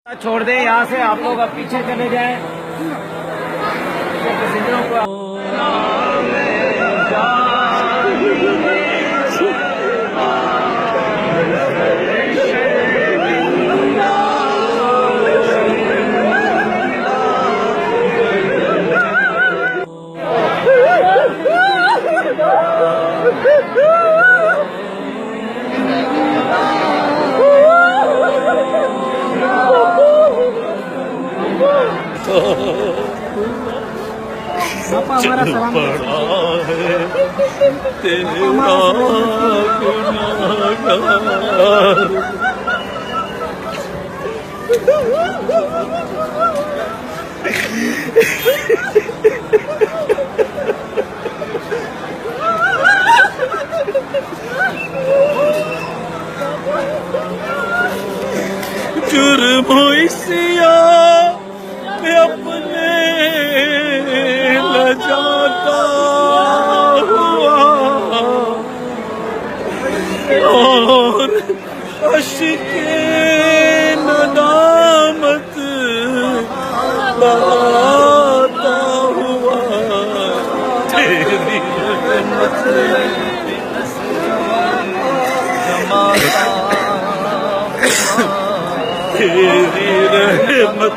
छोड़ दें यहाँ से, आप लोग अब पीछे चले जाएं। पैसेंजरों को पापा हमारा सलाम जुर्म इसिया मैं अपने लजाता हुआ और अश्के नदामत बहाता हुआ तेरी रहमत तेरी रहमत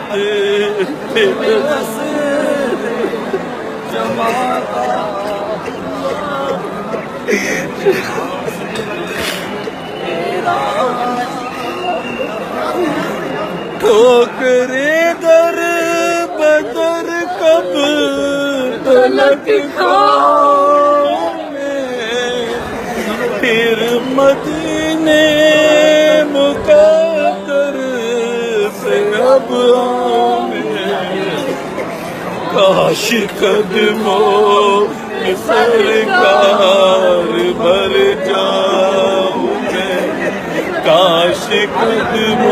ठोकरे दर बदर कब तलक खाओगे फिर मदीने मुकद्दर से अब आओगे काश कदमों में सरकार भर जाऊं मैं काश कदमों